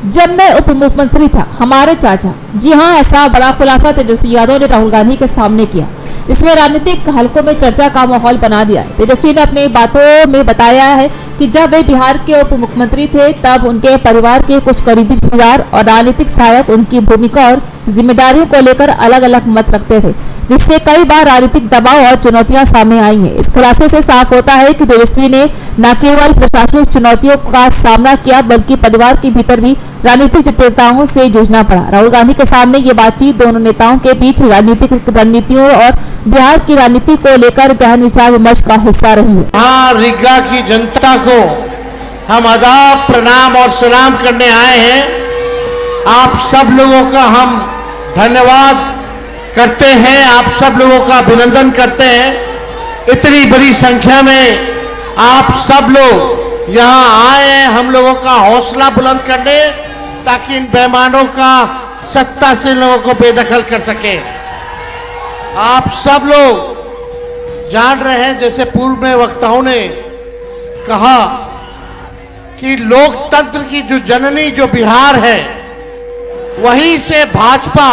जब मैं उप मुख्यमंत्री था, हमारे चाचा, जी हाँ, ऐसा बड़ा खुलासा तेजस्वी यादव ने राहुल गांधी के सामने किया। इसने राजनीतिक हलकों में चर्चा का माहौल बना दिया है। तेजस्वी ने अपनी बातों में बताया है कि जब वे बिहार के उप मुख्यमंत्री थे तब उनके परिवार के कुछ करीबी रिश्तेदार और राजनीतिक सहायक उनकी भूमिका और जिम्मेदारियों को लेकर अलग अलग मत रखते थे, जिससे कई बार राजनीतिक दबाव और चुनौतियां सामने आई हैं। इस खुलासे से साफ होता है कि तेजस्वी ने न केवल प्रशासनिक चुनौतियों का सामना किया बल्कि परिवार के भीतर भी राजनीतिक जटिलताओं से जूझना पड़ा। राहुल गांधी के सामने ये बातचीत दोनों नेताओं के बीच राजनीतिक रणनीतियों और बिहार की राजनीति को लेकर गहन विचार विमर्श का हिस्सा रही है। हाँ, रीगा की जनता को हम आदाब, प्रणाम और सलाम करने आए हैं। आप सब लोगों का हम धन्यवाद करते हैं, आप सब लोगों का अभिनंदन करते हैं। इतनी बड़ी संख्या में आप सब लोग यहाँ आए हैं हम लोगों का हौसला बुलंद करने, ताकि इन बेईमानों का सत्ता से लोगों को बेदखल कर सके। आप सब लोग जान रहे हैं, जैसे पूर्व में वक्ताओं ने कहा कि लोकतंत्र की जो जननी जो बिहार है, वहीं से भाजपा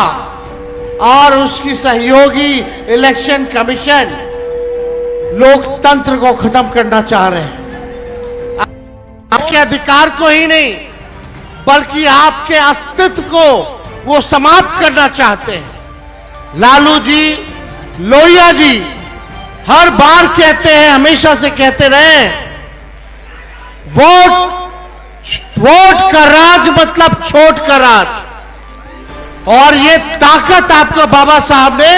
और उसकी सहयोगी इलेक्शन कमीशन लोकतंत्र को खत्म करना चाह रहे हैं। आपके अधिकार को ही नहीं बल्कि आपके अस्तित्व को वो समाप्त करना चाहते हैं। लालू जी, लोहिया जी हर बार कहते हैं, हमेशा से कहते रहे, वोट का राज मतलब छोट का राज। और ये ताकत आपको बाबा साहब ने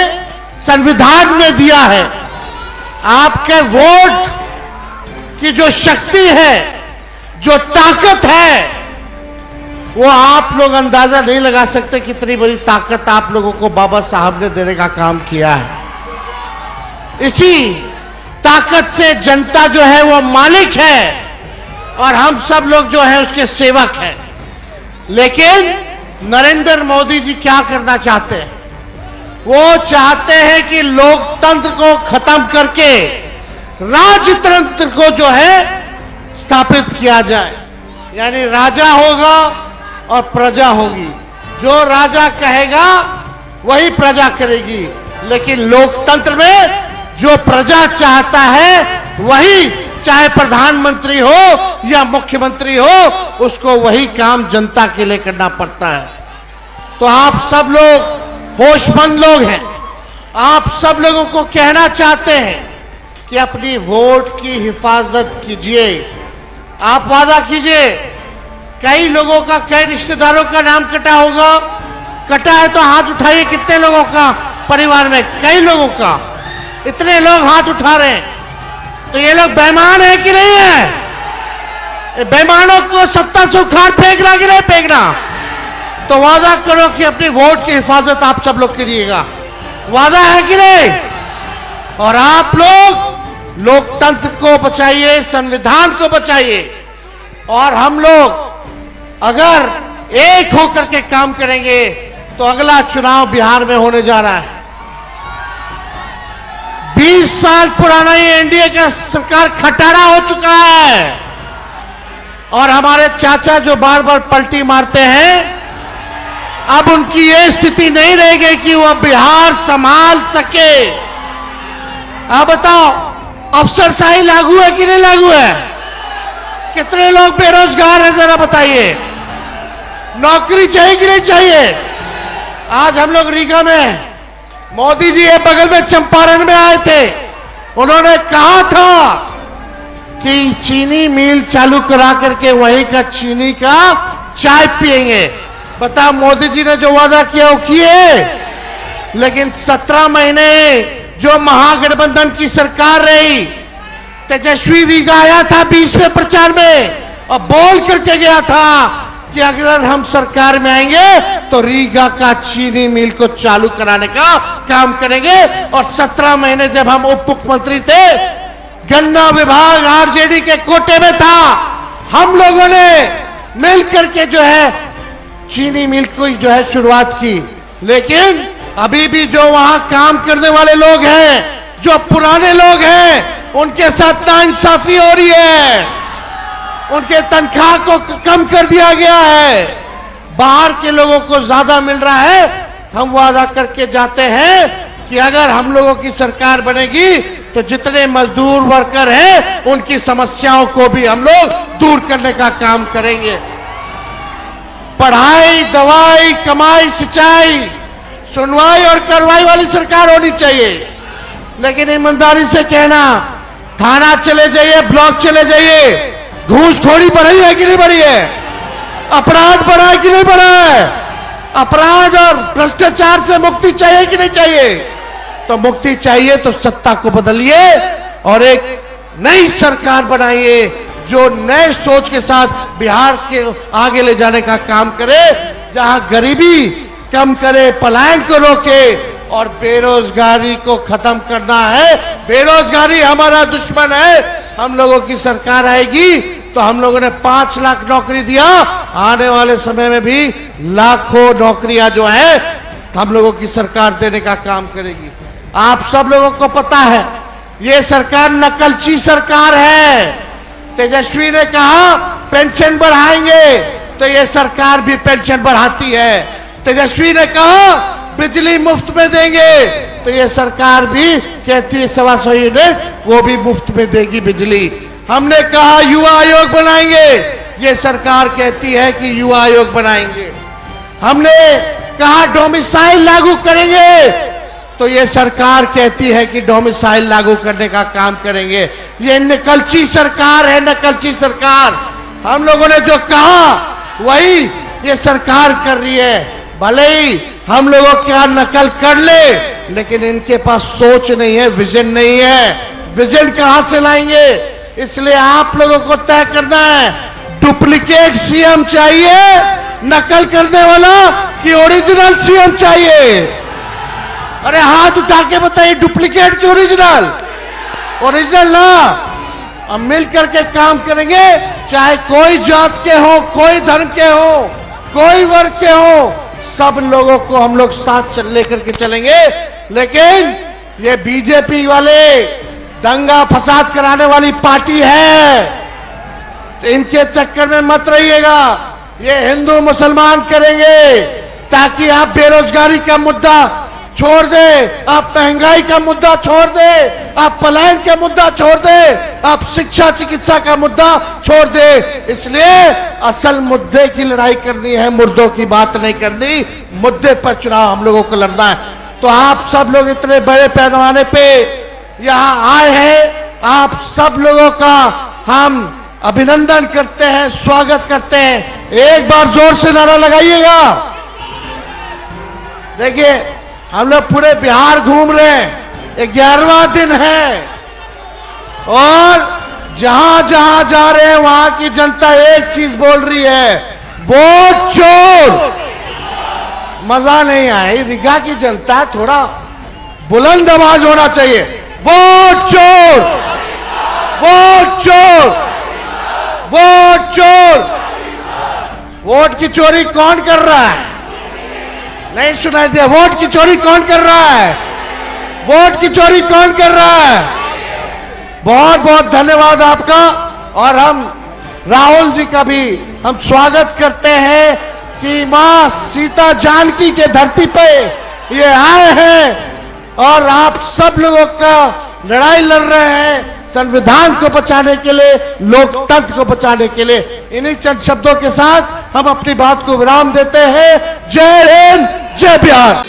संविधान में दिया है। आपके वोट की जो शक्ति है, जो ताकत है, वो आप लोग अंदाजा नहीं लगा सकते कितनी बड़ी ताकत आप लोगों को बाबा साहब ने देने का काम किया है। इसी ताकत से जनता जो है वो मालिक है और हम सब लोग जो है उसके सेवक हैं। लेकिन नरेंद्र मोदी जी क्या करना चाहते हैं? वो चाहते हैं कि लोकतंत्र को खत्म करके राजतंत्र को जो है स्थापित किया जाए। यानी राजा होगा और प्रजा होगी, जो राजा कहेगा वही प्रजा करेगी। लेकिन लोकतंत्र में जो प्रजा चाहता है वही, चाहे प्रधानमंत्री हो या मुख्यमंत्री हो, उसको वही काम जनता के लिए करना पड़ता है। तो आप सब लोग होशमंद लोग हैं। आप सब लोगों को कहना चाहते हैं कि अपनी वोट की हिफाजत कीजिए। आप वादा कीजिए। कई लोगों का, कई रिश्तेदारों का नाम कटा होगा। कटा है तो हाथ उठाइए। कितने लोगों का परिवार में? कई लोगों का। इतने लोग हाथ उठा रहे हैं, तो ये लोग बेईमान है कि नहीं है? बेईमानों को सत्ता से उखाड़ फेंकना कि नहीं फेंकना? तो वादा करो कि अपनी वोट की हिफाजत आप सब लोग करिएगा। वादा है कि नहीं? और आप लोग लोकतंत्र को बचाइए, संविधान को बचाइए। और हम लोग अगर एक होकर के काम करेंगे तो अगला चुनाव बिहार में होने जा रहा है। 20 साल पुराना ये एनडीए का सरकार खटारा हो चुका है और हमारे चाचा जो बार बार पलटी मारते हैं, अब उनकी ये स्थिति नहीं रहेगी कि वो बिहार संभाल सके। अब बताओ, अफसरशाही लागू है कि नहीं लागू है? कितने लोग बेरोजगार हैं, जरा बताइए। नौकरी चाहिए कि नहीं चाहिए? आज हम लोग रीगा में, मोदी जी ये बगल में चंपारण में आए थे। उन्होंने कहा था कि चीनी मिल चालू करा करके वहीं का चीनी का चाय पिएंगे। बता, मोदी जी ने जो वादा किया वो किए। लेकिन 17 महीने जो महागठबंधन की सरकार रही, तेजस्वी रीगा आया था 20वें प्रचार में और बोल करके गया था कि अगर हम सरकार में आएंगे तो रीगा का चीनी मिल को चालू कराने का काम करेंगे। और 17 महीने जब हम उप मुख्यमंत्री थे, गन्ना विभाग आरजेडी के कोटे में था। हम लोगों ने मिल करके जो है चीनी मिल को जो है शुरुआत की। लेकिन अभी भी जो वहां काम करने वाले लोग हैं, जो पुराने लोग हैं, उनके साथ नाइंसाफी हो रही है। उनके तनख्वाह को कम कर दिया गया है। बाहर के लोगों को ज्यादा मिल रहा है। हम वादा करके जाते हैं कि अगर हम लोगों की सरकार बनेगी तो जितने मजदूर वर्कर हैं उनकी समस्याओं को भी हम लोग दूर करने का काम करेंगे। पढ़ाई, दवाई, कमाई, सिंचाई, सुनवाई और कार्रवाई वाली सरकार होनी चाहिए। लेकिन ईमानदारी से कहना, थाना चले जाइए, ब्लॉक चले जाइए, घूसखोरी बढ़ी है कि नहीं बढ़ी है? अपराध बढ़ा है कि नहीं बढ़ा है? अपराध और भ्रष्टाचार से मुक्ति चाहिए कि नहीं चाहिए? तो मुक्ति चाहिए तो सत्ता को बदलिए और एक नई सरकार बनाइए जो नए सोच के साथ बिहार के आगे ले जाने का काम करे, जहां गरीबी कम करे, पलायन को रोके और बेरोजगारी को खत्म करना है। बेरोजगारी हमारा दुश्मन है। हम लोगों की सरकार आएगी तो हम लोगों ने 5 लाख नौकरी दिया, आने वाले समय में भी लाखों नौकरियां जो है हम लोगों की सरकार देने का काम करेगी। आप सब लोगों को पता है ये सरकार नकलची सरकार है। तेजस्वी ने कहा पेंशन बढ़ाएंगे तो ये सरकार भी पेंशन बढ़ाती है। तेजस्वी ने कहा बिजली मुफ्त में देंगे तो ये सरकार भी कहती है 125 यूनिट वो भी मुफ्त में देगी बिजली। हमने कहा युवा आयोग बनाएंगे, ये सरकार कहती है कि युवा आयोग बनाएंगे। हमने कहा डोमिसाइल लागू करेंगे तो ये सरकार कहती है कि डोमिसाइल लागू करने का काम करेंगे। ये नकलची सरकार है, नकलची सरकार। हम लोगों ने जो कहा वही ये सरकार कर रही है। भले ही हम लोगों क्या नकल कर ले, लेकिन इनके पास सोच नहीं है, विजन नहीं है। विजन कहां से लाएंगे? इसलिए आप लोगों को तय करना है, डुप्लीकेट सीएम चाहिए नकल करने वाला कि ओरिजिनल सीएम चाहिए? अरे हाथ उठा के बताइए, डुप्लीकेट की ओरिजिनल? ओरिजिनल ना। हम मिल करके काम करेंगे, चाहे कोई जात के हो, कोई धर्म के हो, कोई वर्ग के हो, सब लोगों को हम लोग साथ लेकर के चलेंगे। लेकिन ये बीजेपी वाले दंगा फसाद कराने वाली पार्टी है, तो इनके चक्कर में मत रहिएगा। ये हिंदू मुसलमान करेंगे ताकि आप बेरोजगारी का मुद्दा छोड़ दे, आप महंगाई का मुद्दा छोड़ दे, आप पलायन का मुद्दा छोड़ दे, आप शिक्षा चिकित्सा का मुद्दा छोड़ दे। इसलिए असल मुद्दे की लड़ाई करनी है, मुर्दों की बात नहीं करनी। मुद्दे पर चुनाव हम लोगों को लड़ना है। तो आप सब लोग इतने बड़े पैमाने पे यहाँ आए हैं, आप सब लोगों का हम अभिनंदन करते हैं, स्वागत करते हैं। एक बार जोर से नारा लगाइएगा। देखिए हम लोग पूरे बिहार घूम रहे हैं, 11वां दिन है और जहां जहां जा रहे हैं वहां की जनता एक चीज बोल रही है, वोट चोर। मजा नहीं आया, रीगा की जनता थोड़ा बुलंद आवाज होना चाहिए, वोट चोर, वोट चोर, वोट चोर। वोट की चोरी कौन कर रहा है? नहीं सुनाई दिया? वोट की चोरी कौन कर रहा है? वोट की चोरी कौन कर रहा है? बहुत बहुत धन्यवाद आपका। और हम राहुल जी का भी हम स्वागत करते हैं कि मां सीता जानकी के धरती पे ये आए हैं और आप सब लोगों का लड़ाई लड़ रहे हैं संविधान को बचाने के लिए, लोकतंत्र को बचाने के लिए। इन्हीं चंद शब्दों के साथ हम अपनी बात को विराम देते हैं। जय हिंद, जय बिहार।